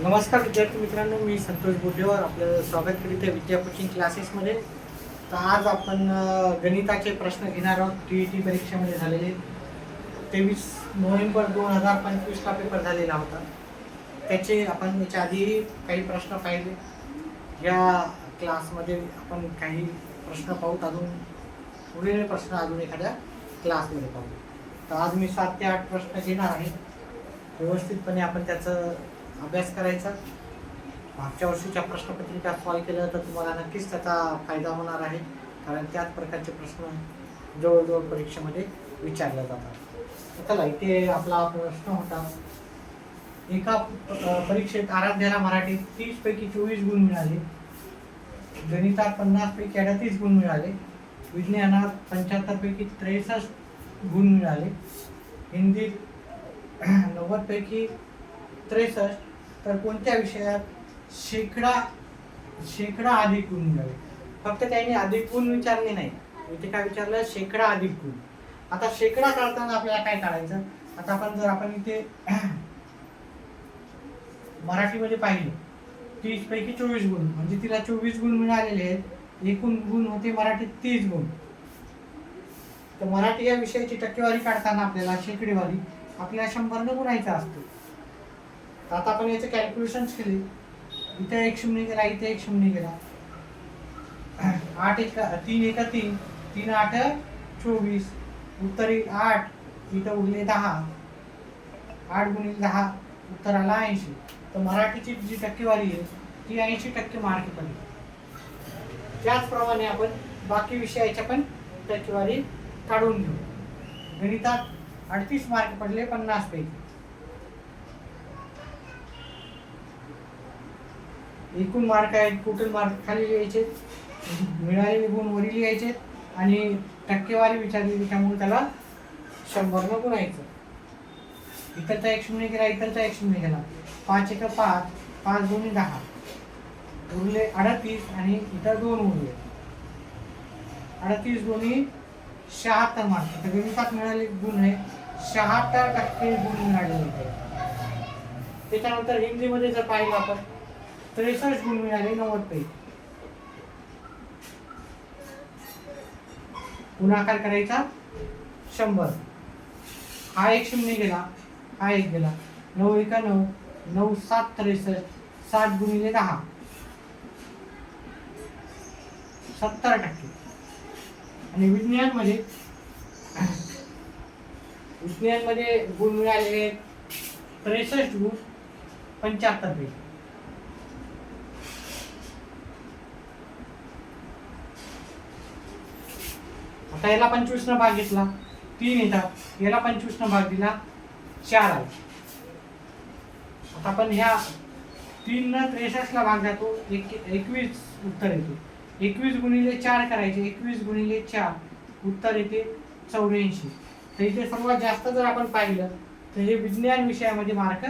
नमस्कार विद्यार्थी मित्रांनो, मी संतोष बोटेवर आपलं स्वागत करीत आहे विद्या कोचिंग क्लासेसमध्ये. तर आज आपण गणिताचे प्रश्न घेणार आहोत. TET परीक्षेमध्ये झालेले 23 नोव्हेंबर 2025ला पेपर झालेला होता. त्याचे आपण याच्या आधी काही प्रश्न पाहिले. या क्लासमध्ये आपण काही प्रश्न पाहूत, अजून पुढील प्रश्न अजून एखाद्या क्लासमध्ये पाहू. तर आज मी 7 ते 8 प्रश्न घेणार आहे. व्यवस्थितपणे आपण त्याचं अभ्यास करायचा. मागच्या वर्षीच्या प्रश्नपत्रिका सॉल्व केलं तर तुम्हाला नक्कीच त्याचा फायदा होणार आहे, कारण त्याच प्रकारचे प्रश्न जवळजवळ परीक्षेमध्ये विचारले जातात. चला, इथे आपला प्रश्न होता, एका परीक्षेत आराध्याला मराठीत 30 पैकी 24 गुण मिळाले, गणितात 50 पैकी 38 गुण मिळाले, विज्ञानात 75 पैकी 63 गुण मिळाले, हिंदीत 90 पैकी 63, तर कोणत्या विषयात शेकडा अधिक गुण मिळाले. फक्त त्यांनी अधिक गुण विचारले नाही, इथे काय विचारलं, शेकडा अधिक गुण. आता शेकडा काढताना आपल्याला काय काढायचं. आता आपण इथे मराठीमध्ये पाहिलं 30 पैकी 24 गुण, म्हणजे तिला 24 गुण मिळालेले आहेत. एकूण गुण होते मराठीत 30 गुण. तर मराठी या विषयाची टक्केवारी काढताना आपल्याला शेकडेवारी आपल्याला 100 गुणायचा असतो. आता आपण याचे कॅल्क्युलेशन्स केले. इथे 1 शून्य गेला, इथे 1 शून्य गेला. 8 एका 3 एका 3 3 8 24, उत्तर 8, इथं उरले 10. 8 गुणिले 10 उत्तर आला 80. तर मराठीची जी टक्केवारी आहे ती 80% मार्क पडली. त्याचप्रमाणे आपण बाकी विषयाच्या पण टक्केवारी काढून घेऊ. गणितात 38 मार्क पडले 50 पैकी. एकूण मार्क आहेत, टोटल मार्क खाली लिहायचे, मिळालेले गुण वरी लिहायचे, आणि टक्केवारी विचारली त्यामुळे त्याला 100 गुणायचं. इकडचा 1 शून्य गेला, इकडचा 1 शून्य गेला. 5 एका 5 5 गुणिले 10 उरले 38, आणि इतर 2 उरले. 38 गुणिले 76 मार्क. तर गणितात मिळाले गुण आहे 76% गुण मिळालेले आहेत. त्याच्यानंतर हिंदीमध्ये जर पाहिलं आपण 63 गुण मिळाले 90 पैकी. गुणाकार करायचा 100. हा 1 शून्य गेला, हा 1 गेला. 9 एका 9 9 7 63, 60 गुणिले 10 70%. आणि विज्ञानमध्ये गुण मिळालेले 63 गुण 75 पैकी. आता याला 25 न भाग घेतला 3 येतात, याला 25 न भाग दिला 4 आले. आता आपण ह्या 3 न 63 ला भाग जातो, 21 उत्तर येते. 21 गुणिले 4 करायचे, 21 गुणिले 4 उत्तर येते 84. तर इथे सर्वात जास्त जर आपण पाहिलं तर हे विज्ञान विषयामध्ये मार्क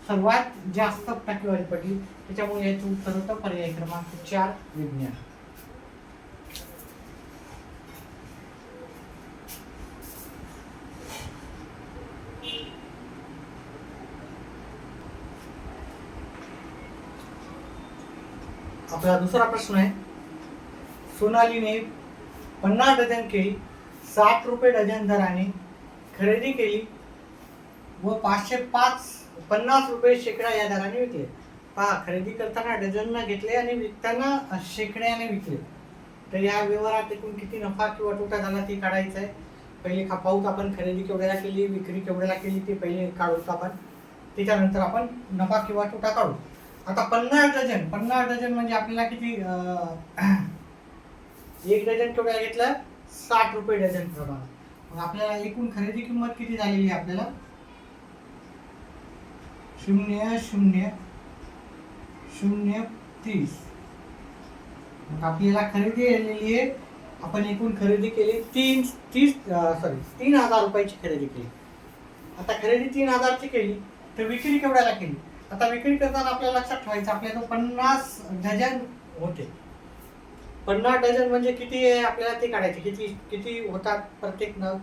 सर्वात जास्त टक्केवारी पडली. त्याच्यामुळे याचं उत्तर होतं पर्याय क्रमांक 4 विज्ञान. आपला दुसरा प्रश्न आहे, सोनालीने 50 डझन केळी 60 रुपये डझन दराने खरेदी केली व 550 रुपये शेकडा या दराने विकले. पहा, खरेदी करताना डझन घेतले आणि विकताना शेकड्याने विकले. तर या व्यवहारात एकूण किती नफा किंवा तोटा झाला ते काढायचं आहे. पहिले पाहूत आपण खरेदी केवढ्याला केली, विक्री केवढ्याला केली ते पहिले काढूत आपण. त्याच्यानंतर आपण नफा किंवा तोटा काढू. आता 50 डझन म्हणजे आपल्याला किती, 1 डझन केवढ्याला घेतलं, 60 रुपये डझन प्रमाणे. मग आपल्याला एकूण खरेदी किंमत किती झालेली आहे, आपल्याला 0 0 0 30. मग आपल्याला खरेदी झालेली आहे, आपण एकूण खरेदी केली 3000 रुपयाची खरेदी केली. आता खरेदी 3000 ची केली, तर विक्री केवढ्याला केली. आता विक्री करताना आपल्याला लक्षात ठेवायचं, आपल्याला 50 डझन होते. 50 डझन म्हणजे किती आहे आपल्याला ते काढायचे. किती होतात प्रत्येक नग.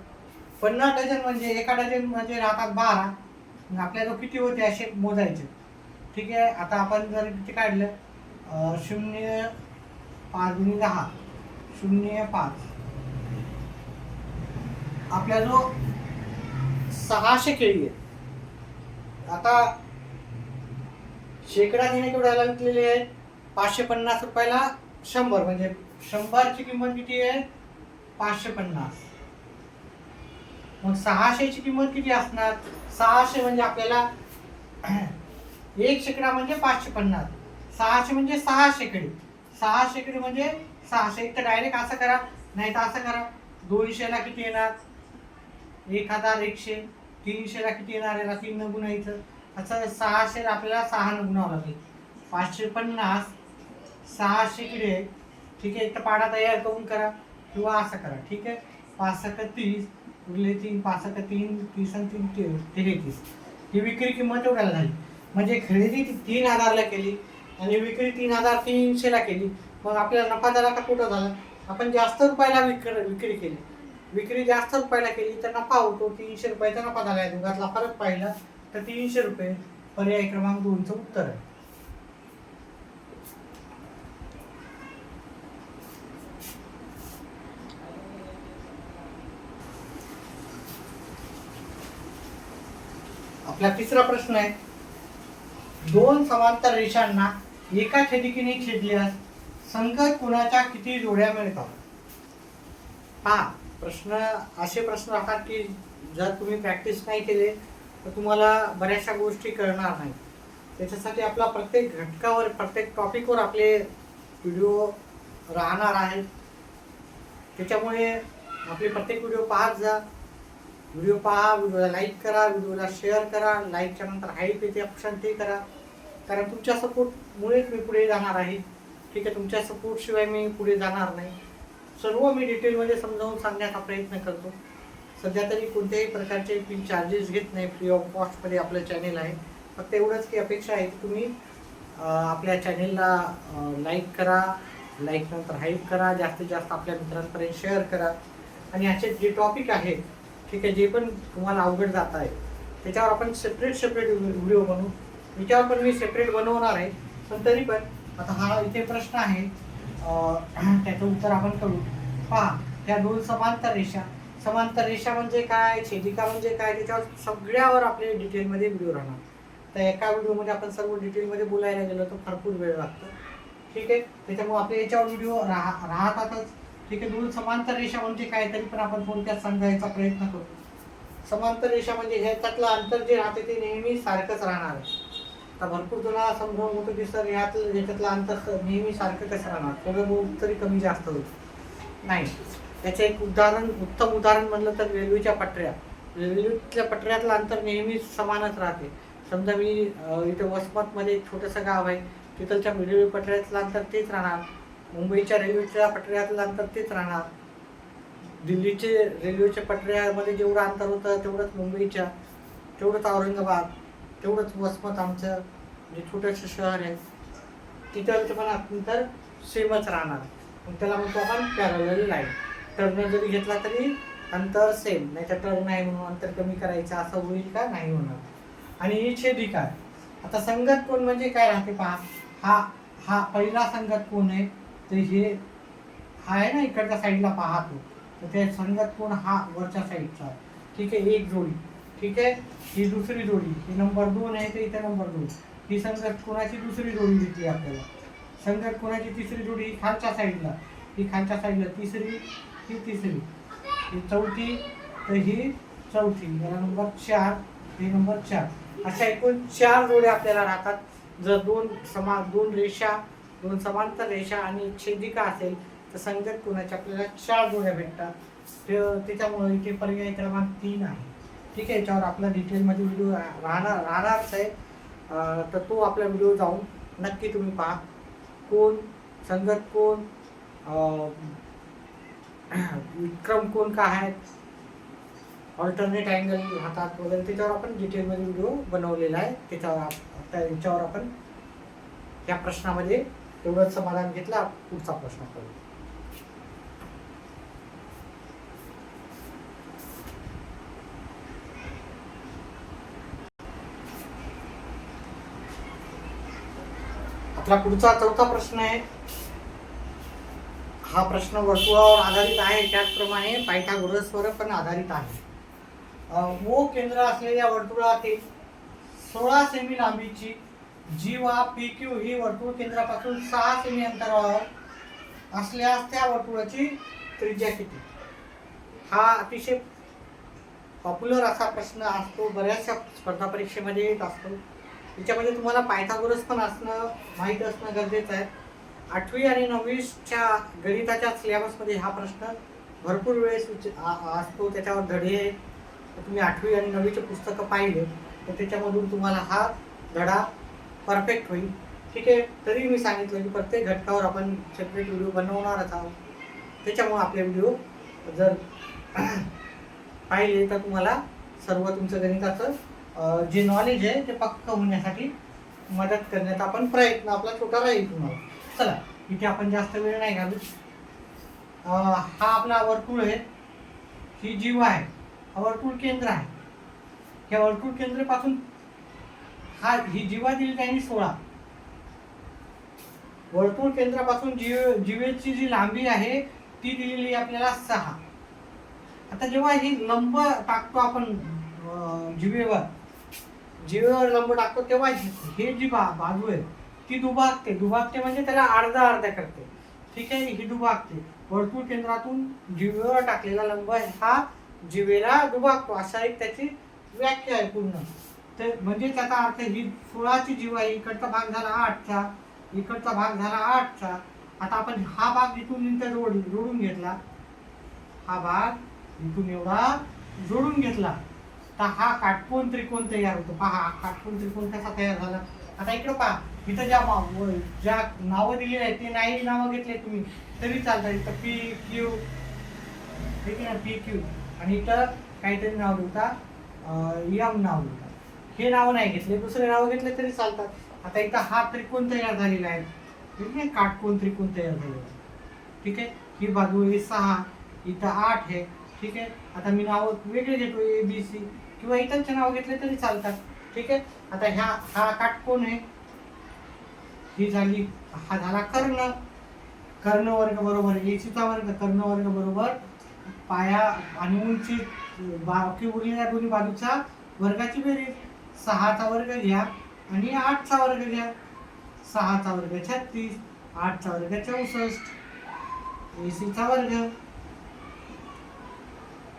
50 डझन म्हणजे एका डझन म्हणजे राहतात 12. आपल्याला किती होते असे मोजायचे. ठीक आहे. आता आपण जर इथे काढलं 0 5 गुणिले 10 0 5 आपला जो 600 केळी आहे. आता शेकडा तिने केवढ्याला विकलेली आहे? 550 रुपयाला 100, म्हणजे 100ची किंमत किती आहे? 550. मग 600 ची किंमत किती असणार? 600 म्हणजे आपल्याला 1 शेकडा म्हणजे 550, 600 म्हणजे 6 शेकडी. 6 शेकडी म्हणजे 600. एक तर डायरेक्ट असं करा, नाही तर असं करा. 200 ला किती येणार? 1100. 300 ला किती येणार? याला 3 न गुणायचं. असं 600 आपल्याला 6 न गुणावं लागेल. 550 6 शेकडे. ठीक आहे. एक तर पाडा तयार करून करा किंवा असं करा. ठीक आहे. 5 सक 30 उरले 3, 5 सक 3, 30 आणि 3 33. ही विक्री किंमत एवढ्याला झाली. म्हणजे खरेदी 3000 ला केली आणि विक्री 3300 ला केली. मग आपल्याला नफा झाला का तोटा झाला? आपण जास्त रुपयाला विक्री केली. विक्री जास्त रुपयाला केली तर नफा होतो. 300 रुपयाचा नफा झाला. दोघातला फरक पाहिला तर 300 रुपये. पर्याय क्रमांक 2चं उत्तर आहे. आपला तिसरा प्रश्न आहे, 2 समांतर रेषांना एका छेदिकेने छेदल्यास संगत कोणाच्या किती जोड्या मिळतात? पहा, प्रश्न असे प्रश्न राहतात की जर तुम्ही प्रॅक्टिस नाही केले तर तुम्हाला बऱ्याचशा गोष्टी कळणार नाही. त्याच्यासाठी आपला प्रत्येक घटकावर, प्रत्येक टॉपिकवर आपले व्हिडिओ राहणार आहेत. त्याच्यामुळे आपले प्रत्येक व्हिडिओ पाहत जा. व्हिडिओ पहा, व्हिडिओला लाईक करा, व्हिडिओला शेअर करा. लाईकच्या नंतर हाईप येते ऑप्शन ते करा, कारण तुमच्या सपोर्टमुळेच मी पुढे जाणार आहे. ठीक आहे. तुमच्या सपोर्टशिवाय मी पुढे जाणार नाही. सर्व मी डिटेलमध्ये समजावून सांगण्याचा प्रयत्न करतो. सध्या तरी कोणत्याही प्रकारचे मी चार्जेस घेत नाही. फ्री ऑफ कॉस्टमध्ये आपलं चॅनेल आहे. फक्त एवढंच की अपेक्षा आहे की तुम्ही आपल्या चॅनेलला लाईक करा, लाईक नंतर हाईप करा, जास्तीत जास्त आपल्या मित्रांपर्यंत शेअर करा. आणि असे जे टॉपिक आहेत, ठीक आहे, जे पण तुम्हाला अवघड जात आहे त्याच्यावर आपण सेपरेट व्हिडिओ बनवू. याच्यावर पण मी सेपरेट बनवणार आहे. पण तरी पण आता हा इथे प्रश्न आहे, त्याचं उत्तर आपण करू. पहा, त्या 2 समांतर रेषा. समांतर रेषा म्हणजे काय, छेदिका म्हणजे काय, त्याच्यावर सगळ्यावर आपले डिटेलमध्ये व्हिडिओ राहणार. तर एका व्हिडिओमध्ये आपण सर्व डिटेलमध्ये बोलायला गेलो तर भरपूर वेळ लागतो. ठीक आहे. त्याच्यामुळे आपल्या याच्यावर व्हिडिओ राहतातच. ठीक आहे. 2 समांतर रेषा म्हणजे काय, तरी पण आपण थोडक्यात समजायचा प्रयत्न करतो. समांतर रेषा म्हणजे ह्याच्यातलं अंतर जे राहते ते नेहमी सारखंच राहणार आहे. आता भरपूर तुला समजावून होतं की सर ह्याच्यातलं अंतर नेहमी सारखं कसं राहणार, थोडं बहुत तरी कमी जास्त होतं. नाही, त्याचं एक उत्तम उदाहरण म्हणलं तर रेल्वेच्या पटऱ्या. रेल्वेच्या पटऱ्यातलं अंतर नेहमी समानच राहते. समजा मी इथे वसमतमध्ये एक छोटंसं गाव आहे, तिथलच्या रेल्वे पटऱ्यातलं अंतर तेच राहणार. मुंबईच्या रेल्वेच्या पटऱ्यातलं अंतर तेच राहणार. दिल्लीचे रेल्वेच्या पटऱ्यामध्ये जेवढं अंतर होतं तेवढंच मुंबईच्या, तेवढंच औरंगाबाद, तेवढंच वसमत आमचं जे छोटंसं शहर आहे तिथलं पण अंतर सेमच राहणार. मग त्याला म्हणतो आपण पॅरलल लाईन. टर्न जरी घेतला तरी अंतर सेम, नाही तर टर्न आहे म्हणून अंतर कमी करायचं असं होईल का? नाही होणार. आणि ही छेदिका आहे. आता संगत कोण म्हणजे काय राहते पहा. हा पहिला संगत कोण आहे, तर हे हा आहे ना इकडच्या साईडला पाहतो, तर ते संगत कोण हा वरच्या साईडचा. ठीक आहे. एक जोडी. ठीक आहे. ही दुसरी जोडी, ही नंबर 2 आहे, तर इथे नंबर 2. ही संगत कोणाची दुसरी जोडी दिसली आपल्याला. संगत कोणाची तिसरी जोडी, ही खालच्या साईडला, ही खालच्या साईडला तिसरी, ही तिसरी, ही चौथी, तर ही चौथी. याला नंबर 4, हे नंबर 4. अशा एकूण 4 जोड्या आपल्याला राहतात. जर 2 रेषा, 2 समांतर रेषा आणि छेदिका असेल तर संगत कोणाची आपल्याला 4 जोड्या भेटतात. त्याच्यामुळे इथे पर्याय क्रमांक 3 आहे. ठीक आहे. याच्यावर आपला डिटेलमध्ये व्हिडिओ राहणारच आहे. तर तो आपला व्हिडिओ जाऊन नक्की तुम्ही पहा. कोण, संगत कोण, विक्रम कोण काय आहेत, ऑल्टरनेट अँगल राहतात वगैरे, त्याच्यावर आपण डिटेलमध्ये व्हिडिओ बनवलेला आहे. त्याच्यावर आपण या प्रश्नामध्ये एवढंच समाधान घेतला. पुढचा प्रश्न करू. आपला पुढचा चौथा प्रश्न आहे. हा प्रश्न वर्तुळावर आधारित आहे, त्याचप्रमाणे पायथागोरसवर पण आधारित आहे. ओ केंद्र असलेल्या वर्तुळातील 16 सेमी लांबीची जीवा पी क्यू ही वर्तुळ केंद्रापासून 6 सेमी अंतरावर असल्यास त्या वर्तुळाची त्रिज्या किती? हा अतिशय पॉप्युलर असा प्रश्न असतो, बऱ्याचशा स्पर्धा परीक्षेमध्ये येत असतो. याच्यामध्ये तुम्हाला पायथागोरस पण असणं माहीत असणं गरजेचं आहे. 8वी आणि 9वीच्या गणिताच्या सिलेबसमध्ये हा प्रश्न भरपूर वेळेस असतो. त्याच्यावर धडे आहेत. तुम्ही 8वी आणि 9वीचे पुस्तकं पाहिले तर त्याच्यामधून तुम्हाला हा धडा परफेक्ट होईल. ठीक आहे. तरी मी सांगितलं की प्रत्येक घटकावर आपण सेपरेट व्हिडिओ बनवणारच आहोत. त्याच्यामुळे आपले व्हिडिओ जर पाहिले तर तुम्हाला सर्व तुमचं गणिताचं जे नॉलेज आहे ते पक्क होण्यासाठी मदत करण्याचा आपण प्रयत्न आपला छोटा राहील तुम्हाला. चला, इथे आपण जास्त वेळ नाही घालू. हा आपला वर्तुळ आहे, ही जीवा आहे, हा वर्तुळ केंद्र आहे. या वर्तुळ केंद्रापासून ही जीवा दिली त्यांनी 16. वर्तुळ केंद्रापासून जीवेची जी लांबी आहे ती दिलेली आपल्याला 6. आता जेव्हा ही लंब टाकतो आपण जीवेवर लंब टाकतो तेव्हा हे जी बाजू आहे ती दुभागते म्हणजे त्याला अर्धा करते. ठीक आहे, ही दुभागते. वर्तुळ केंद्रातून जीवेवर टाकलेला लंब हा जीवेला दुभागतो, अशा एक त्याची व्याख्या आहे पूर्ण. तर म्हणजे त्याचा अर्थ ही 16ची जीवा आहे, इकडचा भाग झाला 8चा, इकडचा भाग झाला 8चा. आता आपण हा भाग इथून जोडून घेतला, हा भाग इथून एवढा जोडून घेतला तर हा काटकोन त्रिकोण तयार होतो. पहा, काटकोन त्रिकोण कसा तयार झाला. आता इकडं पहा, इथं ज्या नावं दिलेली आहेत ते नाही नावं घेतले तुम्ही तरी चालतात. इथं पी क्यू, ठीक आहे ना, पी क्यू, आणि इथं काहीतरी नाव देता, एम नाव देता. हे नाव नाही घेतले, दुसरे नाव घेतले तरी चालतात. आता इथं हा त्रिकोण तयार झालेला आहे, ठीक आहे, काटकोन त्रिकोण तयार झालेला आहे. ठीक आहे, ही बाजू आहे 6, इथं 8 आहे. ठीक आहे, आता मी नाव वेगळे घेतो, ए बी सी, किंवा इथंचे नाव घेतले तरी चालतात. ठीक आहे. आता हा काटकोन आहे, ही झाली, हा झाला कर्ण वर्ग बरोबर एसीचा वर्ग, कर्ण वर्ग बरोबर पाया आणि उंची बाकी उरलेल्या दोन्ही बाजूचा वर्गाची बेरीज. 6चा वर्ग घ्या आणि 8चा वर्ग घ्या. 6चा वर्ग 36, 8चा वर्ग 64, एसीचा वर्ग.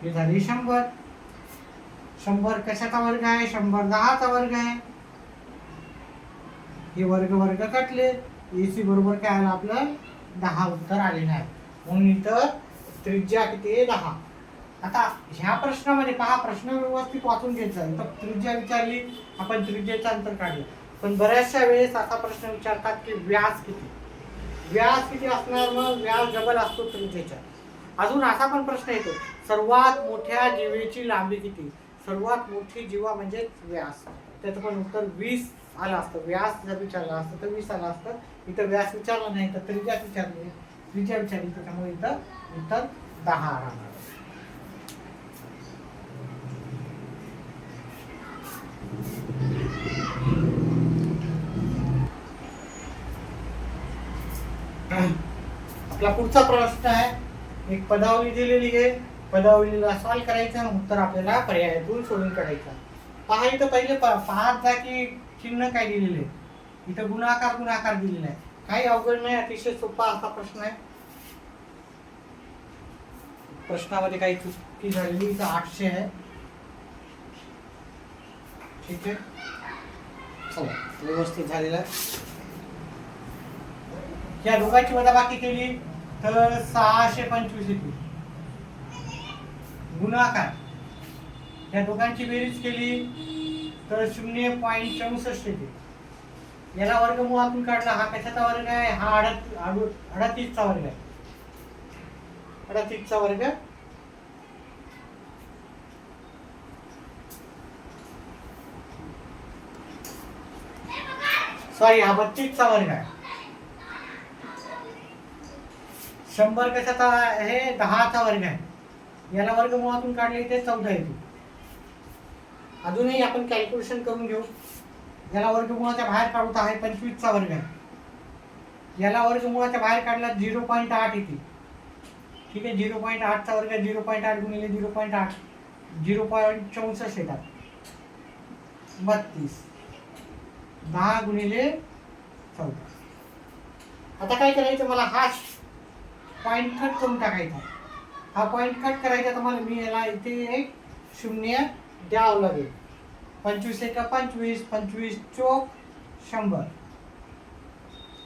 हे झाली 100. 100 कशाचा वर्ग आहे? 100 10चा वर्ग आहे. हे वर्ग कटले, एसी बरोबर काय आलं आपलं 10 उत्तर आलेलं आहे. म्हणून इथं त्रिज्या किती आहे? 10. आता ह्या प्रश्नामध्ये पहा, प्रश्न व्यवस्थित वाचून घ्यायचा. तर त्रिज्या विचारली, आपण त्रिज्येचं अंतर काढलं. पण बऱ्याचशा वेळेस असा प्रश्न विचारतात की व्यास किती असणार? मग व्यास डबल असतो त्रिज्येच्या. अजून असा पण प्रश्न येतो, सर्वात मोठ्या जीवेची लांबी किती? सर्वात मोठी जीवा म्हणजे व्यास. त्याचं पण उत्तर 20 आलं असतं. व्यास जर विचारला असतं तर 20 आलं असतं. इथं व्यास विचारला नाही तर त्रिज्या विचारली, त्याच्यामुळे इथं उत्तर 10 राहणार. आपला पुढचा प्रश्न आहे, एक पदावली दिलेली आहे, पदावलीला सॉल्व करायचं आणि उत्तर आपल्याला पर्यायातून शोधून काढायचं. पहा, इथं पहिले पाहत जा की चिन्ह काय दिलेले आहे. इथं गुणाकार दिलेला आहे. काही अवघड नाही, अतिशय सोपा असा प्रश्न आहे. प्रश्नामध्ये काही चुकी झालेली, इथं 800 आहे. ठीक आहे, चला, व्यवस्थित झालेला आहे. या दोघांची वजाबाकी केली तर 625 येते. गुणाकार या दोघांची बेरीज केली तर 0.64 येते. याला वर्गमुळातून काढला, हा कशाचा वर्ग आहे? हा 38चा वर्ग आहे. 38चा वर्ग. सॉरी, हा 32चा वर्ग आहे. 100 कशाचा आहे? 10चा वर्ग आहे. याला वर्गमुळातून काढले ते 14 येते. अजूनही आपण कॅल्क्युलेशन करून घेऊ. याला वर्गमुळाच्या बाहेर काढू तर आहे 25चा वर्ग आहे. याला वर्गमूळाच्या बाहेर काढला 0.8 येते. ठीक आहे, 0.8चा वर्ग 0.8 गुणिले 0.8 0.64 येतात. 32 10 गुणिले 14. आता काय करायचं, मला हा पॉईंट कट करून टाकायचा. हा पॉईंट कट करायचा तर मला मी याला इथे एक शून्य द्यावं लागेल. 25 एका 25, 25 चोक 100,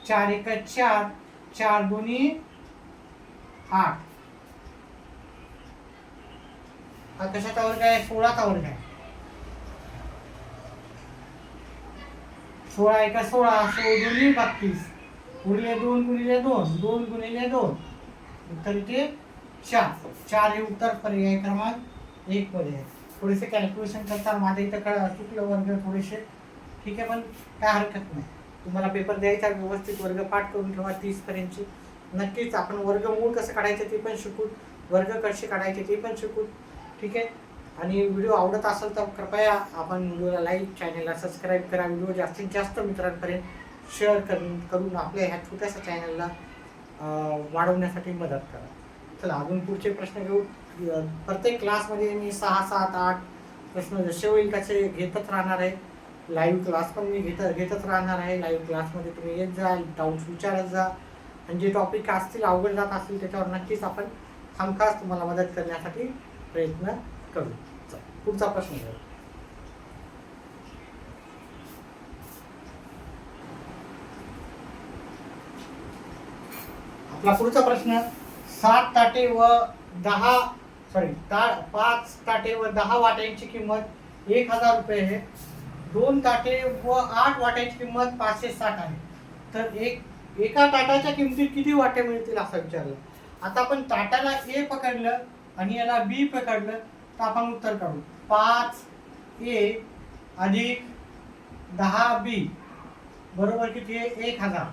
4 एका 4, 4 दोन्ही 8. हा कशाचा वर्ग आहे, 16चा वर्ग आहे. 16 एका 16, 16 दोन्ही 32, उरले 2 गुणिले 2, 2 गुणिले 2, उत्तर इथे 4. 4 हे उत्तर पर्याय क्रमांक 1 मध्ये आहे. थोडेसे कॅल्क्युलेशन करताना माझ्या इथं चुकलं वर्ग थोडेसे. ठीक आहे, पण काय हरकत नाही. तुम्हाला पेपर द्यायचा, व्यवस्थित वर्ग पाठ करून ठेवा 30 पर्यंतची. नक्कीच आपण वर्गमूळ कसं काढायचं ते पण शिकू, वर्ग कसे काढायचे ते पण शिकू. ठीक आहे, आणि व्हिडिओ आवडत असेल तर कृपया आपण व्हिडिओला लाईक, चॅनलला सबस्क्राईब करा. व्हिडिओ जास्तीत जास्त मित्रांपर्यंत शेअर करून आपल्या ह्या छोट्याशा चॅनलला वाढवण्यासाठी मदत करा. चला अजून पुढचे प्रश्न घेऊ. प्रत्येक क्लासमध्ये मी 6, 7, 8 प्रश्न जसे होईल तसे घेतच राहणार आहे. लाईव्ह क्लास पण मी घेतच राहणार आहे. लाईव्ह क्लासमध्ये तुम्ही येत जा, डाऊट्स विचारत जा, आणि जे टॉपिक असतील अवघड जात असतील त्याच्यावर नक्कीच आपण हमखास तुम्हाला मदत करण्यासाठी प्रयत्न करू. पुढचा प्रश्न घेऊ. आपला पुढचा प्रश्न, 5 ताटे व 10 वाट्यांची किंमत 1000 रुपये आहे. 2 ताटे व 8 वाट्यांची किंमत 560 आहे. तर एका ताटाच्या किमतीत किती वाटे मिळतील असं विचारलं. आता आपण ताटाला ए पकडलं आणि याला बी पकडलं तर आपण उत्तर काढू. 5A अधिक 10B बरोबर किती आहे, 1000.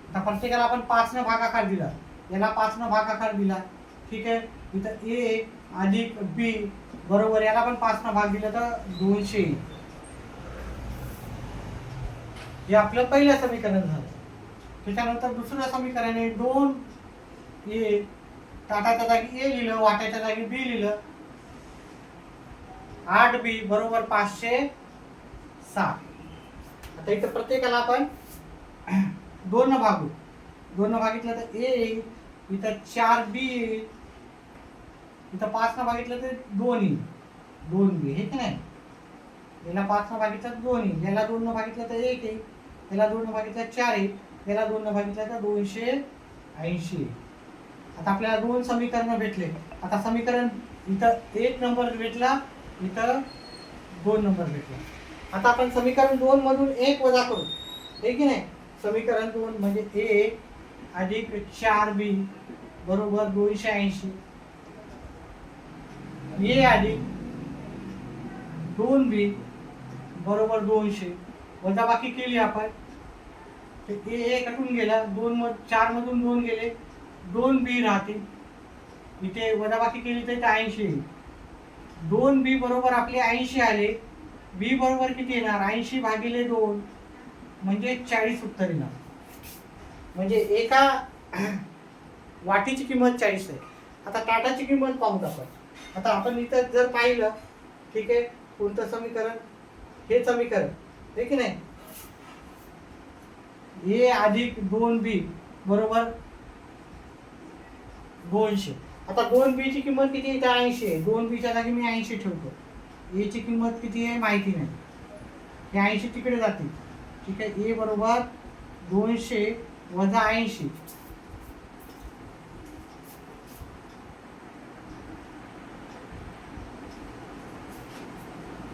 आता प्रत्येकाला आपण 5 न भागाकार दिला, याला 5 न भागाकार दिला. ठीक आहे, इथं ए अधिक बी बरोबर याला पण 5 न भाग दिला तर 200. हे आपलं पहिलं समीकरण झालं. त्याच्यानंतर दुसरं समीकरण आहे 2A, ताटाच्या जागी ए लिहिलं, वाट्याच्या जागी बी लिहिलं, 8B बरोबर 560. आता इथं प्रत्येकाला आपण 2 न भागू. 2 न भागितलं तर ए येईल, इथं 4B येईल, इथं 5 न भागितलं तर 2 येईल, 2B हे की नाही. याला 5 न भागितलं 2 येईल, याला 2 न भागितलं तर 1 येईल, याला 2 न भागितलं 4 येईल, याला 2 न भागितलं तर 280. आता आपल्याला 2 समीकरण भेटले. आता समीकरण इथं 1 नंबर भेटला, इथं 2 नंबर भेटला. आता आपण समीकरण 2 मधून 1 वजा करू, हे की नाही. समीकरण 2 म्हणजे ए अधिक 4B बरोबर 280, ए अधिक 2B बरोबर 200. वजाबाकी केली आपण, ए कटून गेला, 4 मधून 2 गेले, 2B राहतील. इथे वजाबाकी केली तर 80 येईल. 2B बरोबर आपले 80 आले. बी बरोबर किती येणार, 80 भागिले 2 म्हणजे 40 उत्तर येणार. म्हणजे एका वाटीची किंमत 40 आहे. आता ताटाची किंमत पाहू आपण. आता आपण इथं जर पाहिलं, ठीक आहे, कोणतं समीकरण, हे समीकरण आहे की नाही. ए अधिक 2B बरोबर 200. आता 2B ची किंमत किती आहे, 80 आहे. 2B च्या जागी मी 80 ठेवतो. ए ची किंमत किती आहे माहिती नाही, हे 80 तिकडे जाते. ठीक आहे, ए बरोबर 200 वजा 80.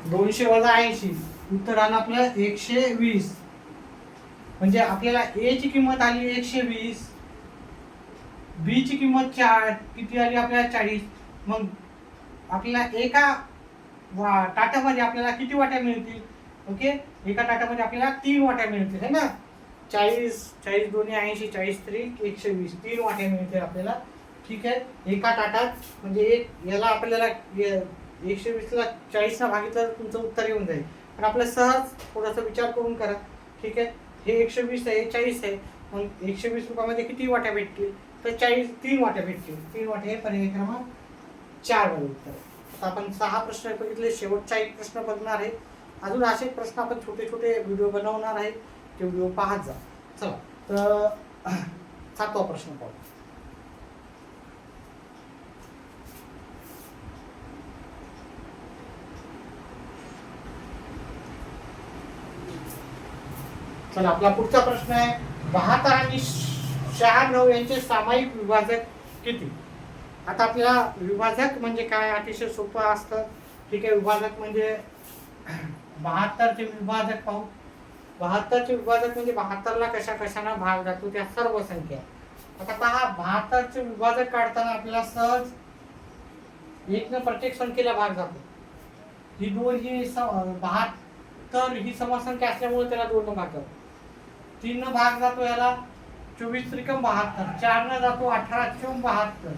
दोनशे वजा 80 उत्तर आलं आपलं 120. म्हणजे आपल्याला ए ची किंमत आली 120, बी ची किंमत किती आली आपल्याला 40. मग आपल्याला एका ताटामध्ये आपल्याला किती वाट्या मिळतील, ओके. एका ताटामध्ये आपल्याला 3 वाट्या मिळतील, है ना. 40 दोन्ही 80, 40 त्रिक 120, 3 वाट्या मिळतील आपल्याला. ठीक आहे, एका ताटात. म्हणजे याला आपल्याला 120ला 40 ना भागितलं तुमचं उत्तर येऊन जाईल. पण आपलं सहज थोडासा विचार करून करा. ठीक आहे, हे 120 आहे, 40 आहे. मग 120 रुपयामध्ये किती वाट्या भेटतील? तर 3 वाट्या भेटतील. 3 वाट्या हे पर्याय क्रमांक 4 वर उत्तर. आता आपण 6 प्रश्न बघितले. शेवटचा एक प्रश्न बघणार आहे. अजून असे प्रश्न आपण छोटे छोटे व्हिडिओ बनवणार आहे, ते व्हिडिओ पाहत जा. चला तर 7वा प्रश्न पाहू. चला आपला पुढचा प्रश्न आहे, 72 आणि 96 यांचे सामायिक विभाजक किती? आता आपल्याला विभाजक म्हणजे काय अतिशय सोपं असतं. ठीक आहे, विभाजक म्हणजे 72 चे विभाजक पाहू. 72 चे विभाजक म्हणजे 72 ला कशा कशाना भाग जातो त्या सर्व संख्या. आता पहा 72 चे विभाजक काढताना आपल्याला सहज 1 न प्रत्येक संख्येला भाग जातो. ही 2 ही 72 ही समसंख्या असल्यामुळे त्याला 2 न भाग जातो. 3 न भाग जातो याला 24 त्रिकम 72, 4 न जातो 18 चौम 72,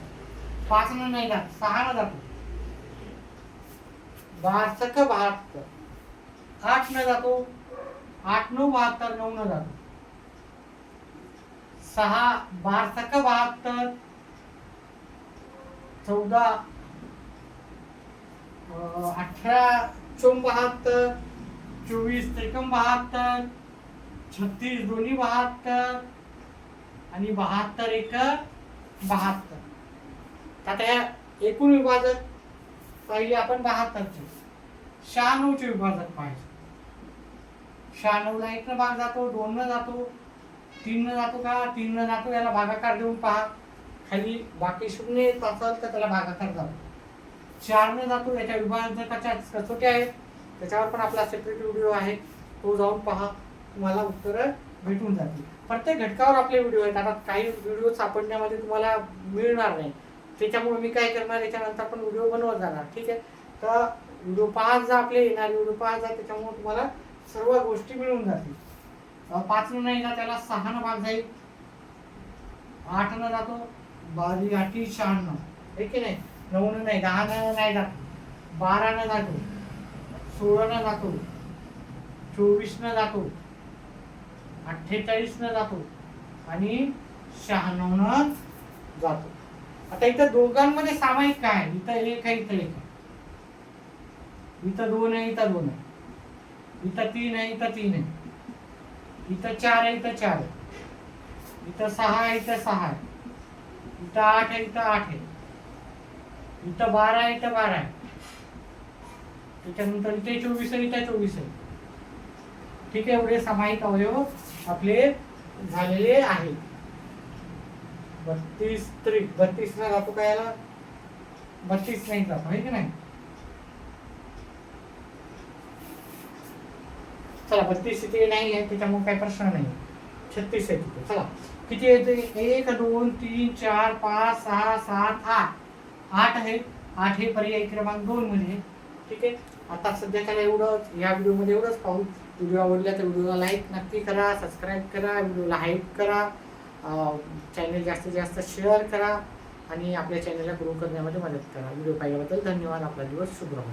5 न नाही जात, 6 न जातो 12 सख 72, 8 न जातो 8 9 72, 9 न जातो 6, 12 सख 72, 14 18 चौम 72, 24 त्रिकम 72, 36 दोन्ही 72 आणि 72 एक 72. आता या एकूण विभाजक पहिले आपण 72 चे. 96 चे विभाजक पाहायचे. 96 ला 1 न भाग जातो, 2 न जातो, 3 न जातो का? 3 न जातो. याला भागाकार देऊन पहा. खाली बाकी शून्य येत असेल तर त्याला भागाकार जातो. 4 न जातो. याच्या विभाजकाच्या कसोट्या आहेत, त्याच्यावर पण आपला सेपरेट व्हिडिओ आहे, तो जाऊन पहा. तुम्हाला उत्तरं भेटून जातील. प्रत्येक घटकावर आपले व्हिडिओ आहेत. आता काही व्हिडिओ सापडण्यामध्ये तुम्हाला मिळणार नाही, त्याच्यामुळे मी काय करणार, याच्यानंतर पण व्हिडिओ बनवत जाणार. ठीक आहे, तर व्हिडिओ पाहत जा, आपले येणारे व्हिडिओ पाहत जा, त्याच्यामुळे तुम्हाला सर्व गोष्टी मिळून जातील. 5 न नाही जात, त्याला 6 न भाग जाईल. 8 न जातो, 12 8 96, हे की नाही. 9 न नाही, 10 न नाही जात, 12 न जातो, 16 न जातो, 24 न जातो, 48 न जातो आणि 96 न जातो. आता इथं दोघांमध्ये सामायिक काय आहे? इथं 1 आहे, इथं 1 आहे, इथं 2 आहे, इथं 2 आहे, इथं 3 आहे, इथं 3 आहे, इथं 4 आहे, इथं 4 आहे, इथं 6 आहे, इथं 6 आहे, इथं 8 आहे, इथं 8 आहे, इथं 12 आहे, इथं 12 आहे, त्याच्यानंतर इथे 24 आहे, इथं 24 आहे. ठीक आहे, एवढे सामायिक अवयव आपले झालेले आहेत. 32 त्रिक 32 न जातो का याला? 32 नाही जातो, आहे की नाही. चला 32 इथे नाही आहे, त्याच्यामुळे काही प्रश्न नाही. 36 आहे तिथे. चला किती येते? 1 2 3 4 5 6 7 8. 8 आहे. 8 हे पर्याय क्रमांक 2 मध्ये. ठीक आहे, आता सध्या त्याला एवढंच, या व्हिडिओमध्ये एवढंच पाहू. व्हिडिओ आवडला तर व्हिडिओला लाईक नक्की करा, सबस्क्राईब करा, व्हिडिओला हाईप करा, चॅनल जास्तीत जास्त शेअर करा आणि आपल्या चॅनलला ग्रो करण्यामध्ये मदत करा. व्हिडिओ पाहिल्याबद्दल धन्यवाद. आपला दिवस शुभ राहो.